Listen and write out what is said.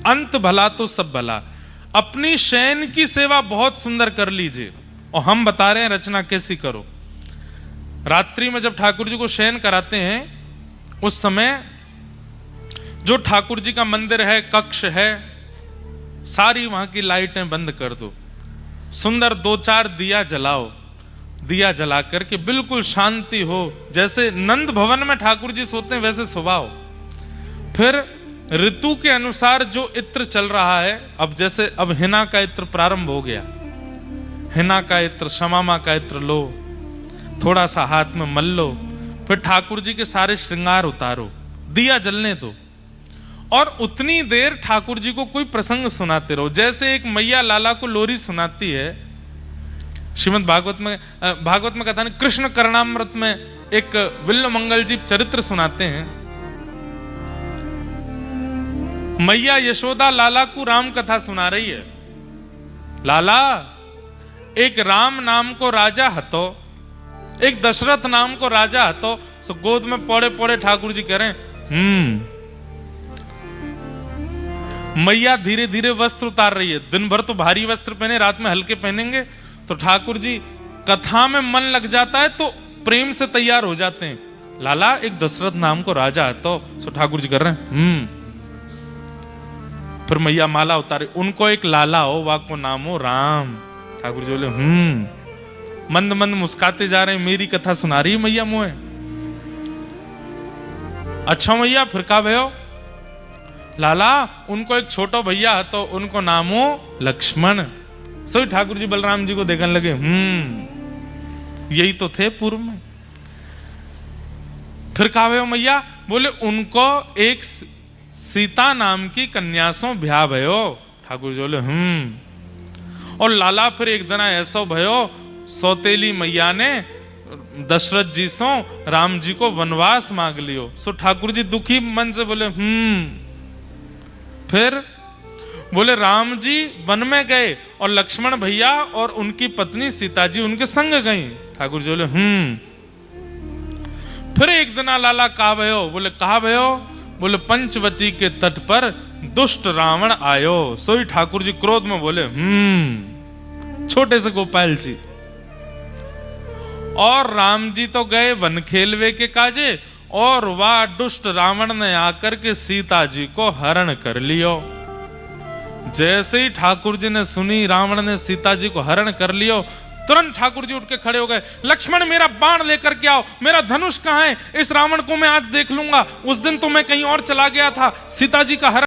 अंत भला तो सब भला। अपनी शयन की सेवा बहुत सुंदर कर लीजिए, और हम बता रहे हैं रचना कैसी करो। रात्रि में जब ठाकुर जी को शयन कराते हैं, उस समय जो ठाकुर जी का मंदिर है, कक्ष है, सारी वहां की लाइटें बंद कर दो, सुंदर 2-4 दिया जलाओ। दिया जला करके बिल्कुल शांति हो, जैसे नंद भवन में ठाकुर जी सोते हैं वैसे सुभाओ। फिर ऋतु के अनुसार जो इत्र चल रहा है, अब जैसे अब हिना का इत्र प्रारंभ हो गया, हिना का इत्र, शमामा का इत्र लो, थोड़ा सा हाथ में मल लो। फिर ठाकुर जी के सारे श्रृंगार उतारो, दिया जलने दो, और उतनी देर ठाकुर जी को कोई प्रसंग सुनाते रहो। जैसे एक मैया लाला को लोरी सुनाती है, श्रीमद् भागवत में कथा नहीं, कृष्ण करणामृत में एक विल्ल मंगल जी चरित्र सुनाते हैं। मैया यशोदा लाला को राम कथा सुना रही है। लाला, एक राम नाम को राजा हतो, एक दशरथ नाम को राजा हतो। सो गोद में पौड़े पौड़े ठाकुर जी कह रहे हैं मैया धीरे धीरे वस्त्र उतार रही है। दिन भर तो भारी वस्त्र पहने, रात में हल्के पहनेंगे, तो ठाकुर जी कथा में मन लग जाता है तो प्रेम से तैयार हो जाते हैं। लाला, एक दशरथ नाम को राजा है, तो सो ठाकुर जी कर रहे हैं फिर मैया माला उतारे, उनको एक लाला हो, वाको नाम हो राम। ठाकुर जी बोले मंद मंद मुस्काते जा रहे हैं, मेरी कथा सुना रही है मैया मोए। अच्छा मैया, फिर का भयो? लाला, उनको एक छोटो भैया है, तो उनको नाम हो लक्ष्मण। सभी ठाकुर जी बलराम जी को देखने लगे, यही तो थे पूर्व में। फिर कहा भयो मैया? बोले उनको एक सीता नाम की कन्या सो ब्याह भयो। ठाकुर जी बोले और लाला, फिर एक दिन ऐसा भयो, सौतेली मैया ने दशरथ जी सो राम जी को वनवास मांग लियो। सो ठाकुर जी दुखी मन से बोले फिर बोले राम जी वन में गए और लक्ष्मण भैया और उनकी पत्नी सीता जी उनके संग गई। ठाकुर जी बोले फिर एक दिन लाला कहा भयो? बोले कहा भयो? बोले पंचवती के तट पर दुष्ट रावण आयो। सोई ठाकुर जी क्रोध में बोले छोटे से गोपाल जी, और राम जी तो गए वन खेलवे के काजे, और वह दुष्ट रावण ने आकर के सीता जी को हरण कर लियो। जैसे ही ठाकुर जी ने सुनी रावण ने सीता जी को हरण कर लियो, तुरंत ठाकुर जी उठ के खड़े हो गए। लक्ष्मण, मेरा बाण लेकर के आओ, मेरा धनुष कहाँ है? इस रावण को मैं आज देख लूंगा। उस दिन तो मैं कहीं और चला गया था, सीता जी का हरण